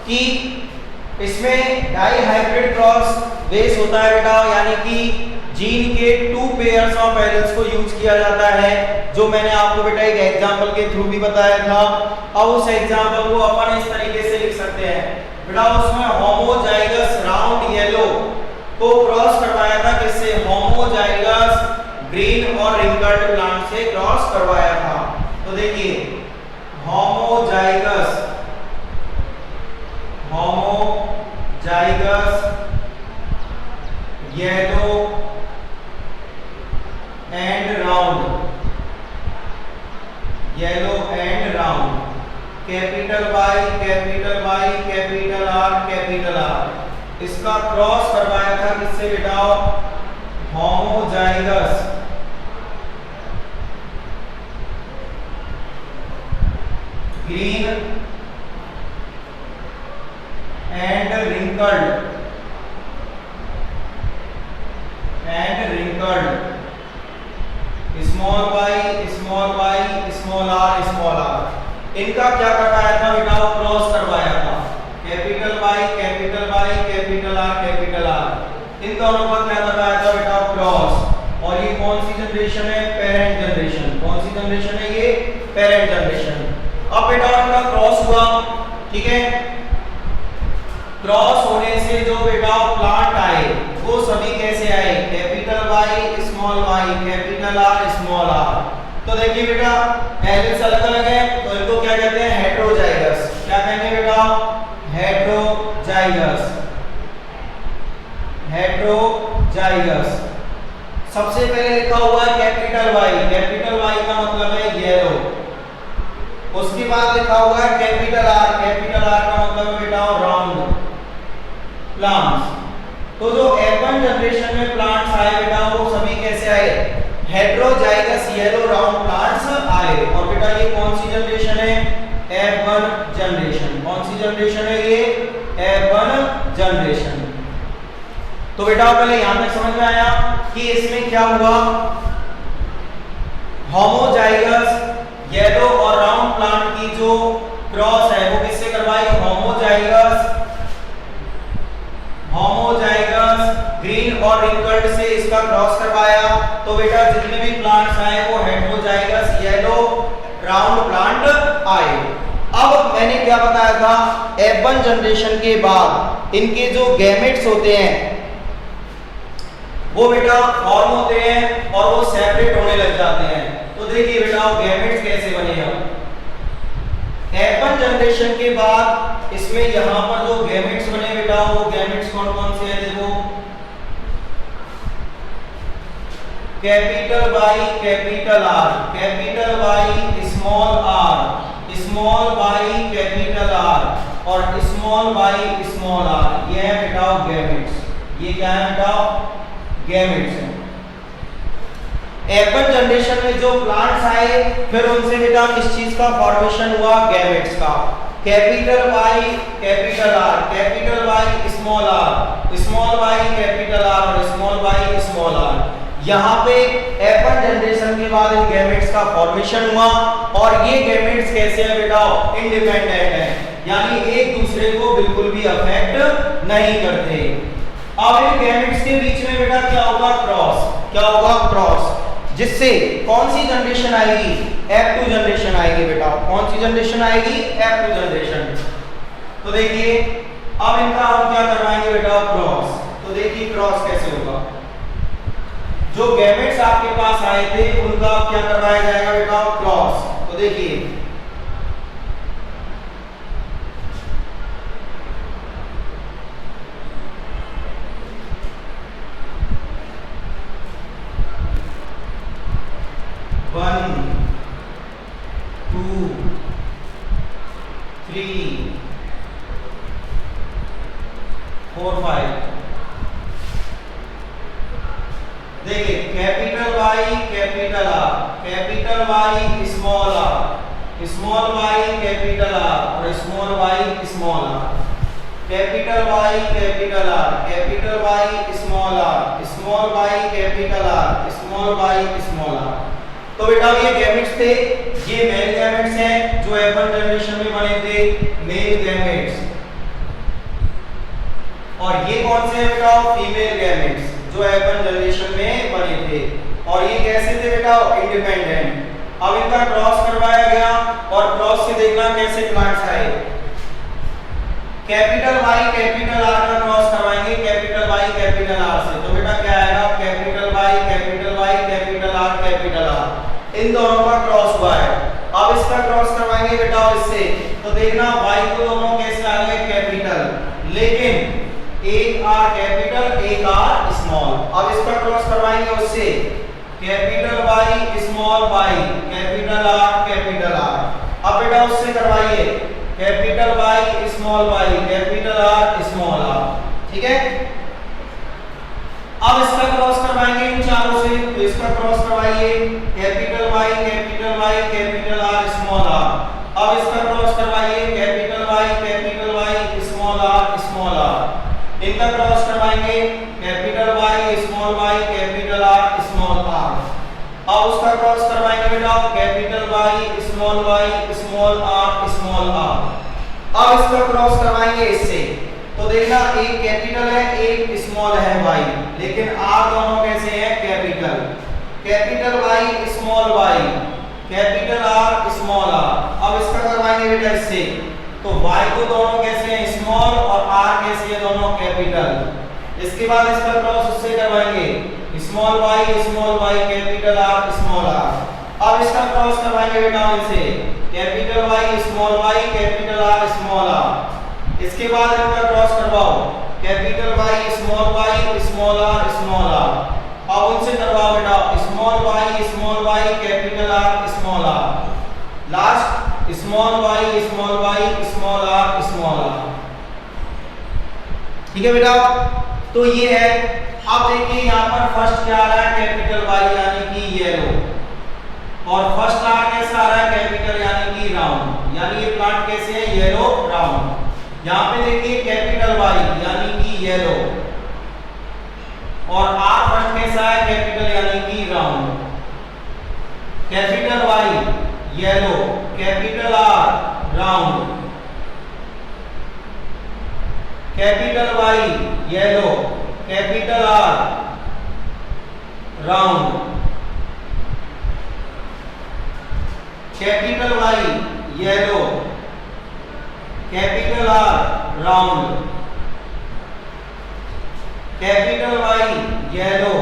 कि इसमें die hybrid cross base होता है बेटा, यानी कि जीन के 2 पेयर्स ऑफ एलील्स को यूज किया जाता है, जो मैंने आपको बेटा एक एग्जांपल के थ्रू भी बताया था। अब उस एग्जांपल को अपन इस तरीके से लिख सकते हैं बेटा, उसमें होमोजाइगस राउंड येलो को क्रॉस करवाया था, किससे? होमोजाइगस ग्रीन और रिंकल्ड प्लांट से क्रॉस करवाया था। तो देखिए homozygous yellow and round, yellow and round, capital Y capital Y capital R, इसका क्रॉस करवाया था किससे बेटा? Homozygous green and wrinkled small R, इनका क्या करवाया था बेटा? क्रॉस करवाया था, कैपिटल वाई कैपिटल आर, इन दोनों का क्या करवाया था बेटा? क्रॉस। और ये कौन सी जनरेशन है? Parent generation. कौन सी जनरेशन है ये? Parent generation. अब बेटा इनका क्रॉस हुआ, ठीक है, क्रॉस होने से जो बेटा प्लांट आए वो सभी कैसे आए? Capital Y small Y capital R small R. तो देखिए बेटा एलिल्स अलग अलग है, तो इनको क्या कहते हैं? हेटेरोजाइगस। क्या कहेंगे बेटा? हेटेरोजाइगस। सबसे पहले लिखा हुआ है कैपिटल वाई का मतलब है येलो। उसके बाद लिखा हुआ है कैपिटल आर का मतलब है बेटा राउंड प्लांट्स। तो जो F1 जनरेशन में प्लांट्स आए बेटा वो सभी कैसे आए? हेटेरोजाइगस येलो राउंड प्लांट्स आए। और बेटा ये कौन सी जनरेशन है? F1 generation. कौन सी जनरेशन है ये? F1 generation. तो बेटा पहले यहां तक समझ में आया कि इसमें क्या हुआ? होमोजाइगस येलो और राउंड प्लांट की जो क्रॉस है वो किससे करवाई? होमोजाइगस ग्रीन और रिंकल्ड से इसका क्रॉस करवाया। तो बेटा जितने भी प्लांट्स आए वो हेटेरोजाइगस येलो राउंड प्लांट आए। अब मैंने क्या बताया था? F1 जनरेशन के बाद इनके जो गैमेट्स होते हैं वो बेटा फॉर्म होते हैं और वो सेपरेट होने लग जाते हैं। तो देखिए बेटा गैमेट्स कैसे बने हैं। F1 जनरेशन के बाद इसमें यहां पर जो गैमेट्स बने बेटा वो गैमेट्स कौन कौन से हैं? देखो capital Y capital Y small Y capital R और स्मॉल वाई स्मॉल आर, ये है बेटा गैमेट्स। ये क्या है बेटा? गैमेट्स है। F1 जनरेशन में जो प्लांट्स आए फिर उनसे बेटा किस चीज का फॉर्मेशन हुआ? गैमेट्स का। Capital Y capital Y small Y capital R और स्मॉल वाई स्मॉल आर। यहाँ पे F1 जनरेशन के बाद इन गैमेट्स का फॉर्मेशन हुआ और ये गैमेट्स कैसे हैं बेटा? इंडिपेंडेंट है, यानी एक दूसरे को बिल्कुल भी अफेक्ट नहीं करते। अब इन गैमेट्स के बीच में बेटा क्या होगा? क्रॉस। क्या होगा? क्रॉस, जिससे कौन सी जनरेशन आएगी? F2 जनरेशन आएगी बेटा। कौन सी जनरेशन आएगी? F2 generation. तो देखिए अब इनका हम क्या करवाएंगे बेटा? क्रॉस। तो देखिए क्रॉस कैसे होगा? जो गैमेट्स आपके पास आए थे उनका क्या करवाया जाएगा बेटा? क्रॉस। तो देखिए वन 2 3 4 5। देखिए capital Y capital Y small Y capital R और small Y small R. Capital Y capital Y small Y capital R small Y small R. तो बेटा ये गैमेट्स थे, ये मेल गैमेट्स हैं जो F1 जनरेशन में बने थे, मेल गैमेट्स। और ये कौन से हैं बेटा? फीमेल गैमेट्स जो F1 जनरेशन में बने थे। और ये कैसे थे बेटा? इंडिपेंडेंट। अब इनका क्रॉस करवाया गया और क्रॉस से देखना कैसे प्लांट्स आए। कैपिटल Y कैपिटल R का क्रॉस करवाएंगे कैपिटल Y कैपिटल R से, तो बेटा क्या आएगा? Capital Y capital Y capital R capital R, इन दोनों का क्रॉस हुआ है। अब इसका क्रॉस करवाएंगे बेटा इससे, तो देखना Y को दोनों कैसे आ गए? कैपिटल, लेकिन एक R कैपिटल एक R स्मॉल। अब इसका क्रॉस करवाएंगे उससे, capital Y small y capital R capital R। अब बेटा उससे करवाइए capital Y small y capital R small r, ठीक है। अब इसका क्रॉस करवाएंगे इन चारों से, तो इसका क्रॉस करवाइए capital Y capital R small r। अब इसका क्रॉस करवाइए कैपिटल Y स्मॉल r। इनका क्रॉस करवाएंगे capital Y capital R small r। अब उसका क्रॉस करवाएंगे बेटा capital Y small r small r। अब इसका क्रॉस करवाएंगे इससे, तो देखना एक कैपिटल है एक स्मॉल है y, लेकिन r दोनों कैसे हैं? Capital. Capital Y small y capital R small r। अब इसका करवाएंगे बेटा इससे, तो y को दोनों कैसे हैं? स्मॉल, और r कैसे है? दोनों कैपिटल। इसके बाद इसका क्रॉस उससे करवाएंगे small y capital R small r। अब इसका क्रॉस करवाएंगे बेटा इनसे capital Y capital R small r। इसके बाद इनका क्रॉस करवाओ capital Y small r small r। अब उनसे करवाओ बेटा small y capital R small r। Last small y small r small r। ठीक है बेटा, तो ये है। अब देखिए यहाँ पर फर्स्ट क्या आ रहा है? कैपिटल Y यानी कि येलो, और फर्स्ट आ कैसा आ रहा है? कैपिटल यानी कि राउंड, यानी ये प्लांट कैसे है? Yellow round. यहाँ पे देखिए कैपिटल Y यानी कि येलो, और R फर्स्ट कैसा है? कैपिटल यानी कि round. Capital Y yellow, capital R round. Capital Y yellow, capital R round. Capital Y yellow, capital R round. Capital Y yellow,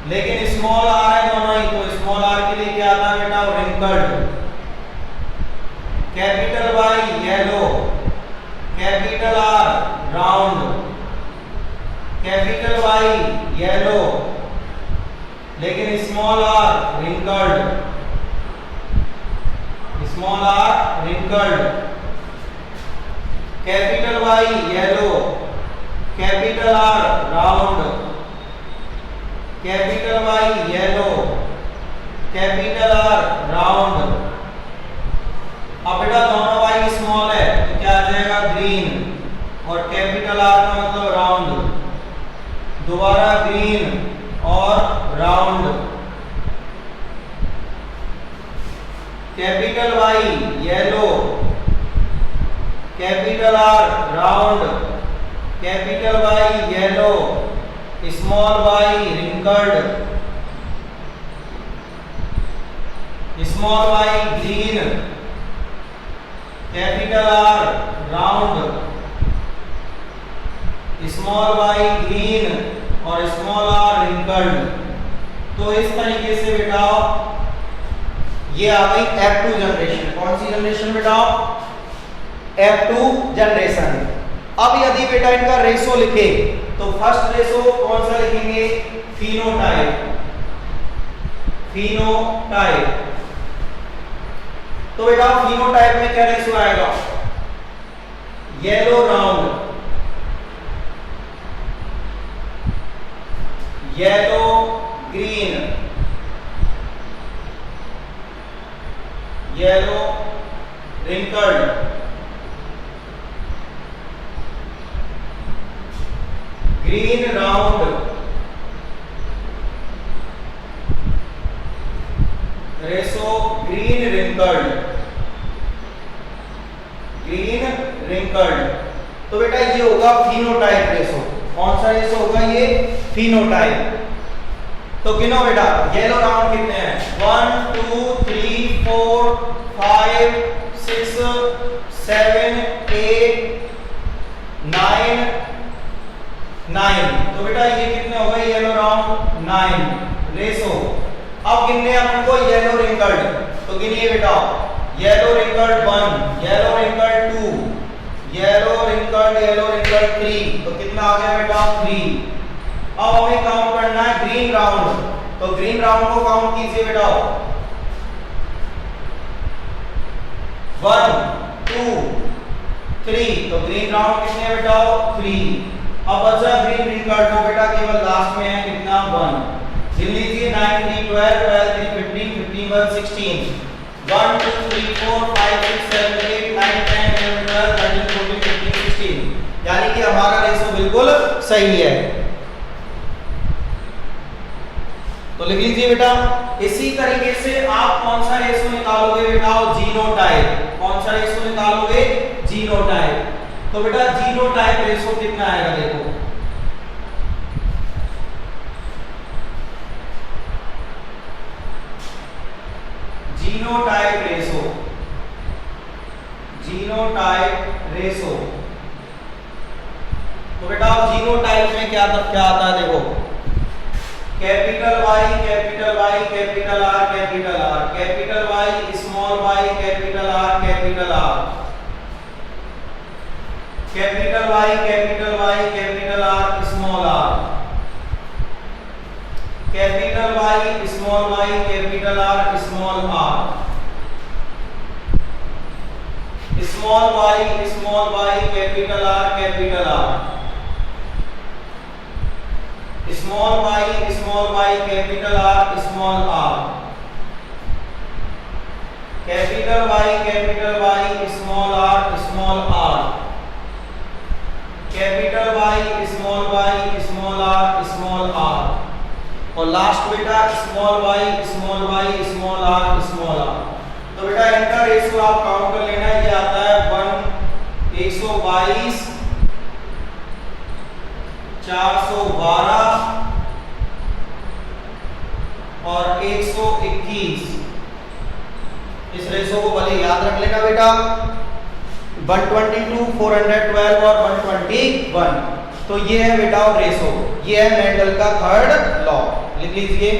लेकिन स्मॉल r है दोनों ही, तो स्मॉल r के लिए क्या आता है बेटा? Wrinkled. Capital Y yellow, capital R round. Capital Y yellow, लेकिन small r wrinkled. Small r wrinkled. Capital Y yellow, capital R round. Capital Y yellow, capital R round. अब बेटा दोनों Y स्मॉल है तो क्या आ जाएगा? ग्रीन, और capital R का मतलब राउंड। दोबारा ग्रीन और round. Capital Y yellow, capital R round. Capital Y yellow, small y wrinkled. Small y green, capital R round. Small y green और स्मॉल r रिंकल्ड। तो इस तरीके से बेटा ये आ गई F2 जनरेशन। कौन सी जनरेशन बेटा? F2 generation. अब यदि बेटा इनका रेशो लिखे तो फर्स्ट रेशो कौन सा लिखेंगे? फिनोटाइप। फिनोटाइप, तो बेटा फिनोटाइप में क्या रेशो आएगा? Yellow round, yellow green, yellow wrinkled, green round, ratio green wrinkled, green wrinkled. तो बेटा ये होगा फिनोटाइप रेशो। कौन सा रेशो होगा ये? फिनोटाइप। तो गिनो बेटा, येलो राउंड कितने हैं? 1 2 3 4 5 6 7 8 9 9। तो बेटा ये कितने हो गए येलो राउंड? 9 रेशो। अब गिनने अपन को येलो रिंकल्ड। तो गिनिए बेटा, yellow wrinkled 1, yellow wrinkled 2, yellow wrinkled 3। तो कितना आ गया बेटा? 3। अब हमें काउंट करना है ग्रीन राउंड। तो ग्रीन राउंड को काउंट कीजिए बेटा। 1 2 3। तो ग्रीन राउंड कितने हैं बेटा? 3। अब बचा ग्रीन रिंकल्ड को बेटा केवल लास्ट में है कितना? 1। गिन लीजिए 9 3 12 12 3 15 15 1 16। 1 2 3 4 5 6 7 8 9 10 11 12 13 14 15 16। यानी कि हमारा रेशो बिल्कुल सही है। तो लिख लीजिए बेटा। इसी तरीके से आप कौन सा रेशो निकालोगे बेटा? जीनोटाइप। कौन सा रेशो निकालोगे? जीनोटाइप। तो बेटा जीनोटाइप रेशो कितना आएगा देखो। Genotype ratio, genotype ratio. तो बेटा जीनोटाइप में क्या आता है देखो। Capital Y capital Y capital R capital R, capital Y small Y capital R capital R, capital Y capital R small R, capital Y small Y capital R small R, small Y capital R capital R, small Y capital R small R, capital Y small R small R, capital Y small R small are, और last बेटा small Y small R small R. तो बेटा इनका ratio आप count कर लेना। ये आता है 122 412 और 121। इस रेशो को भले याद रख लेना बेटा। 122 412 और 121। तो ये है बेटा रेशो, ये है मेंडल का थर्ड लॉ। लिख लीजिए।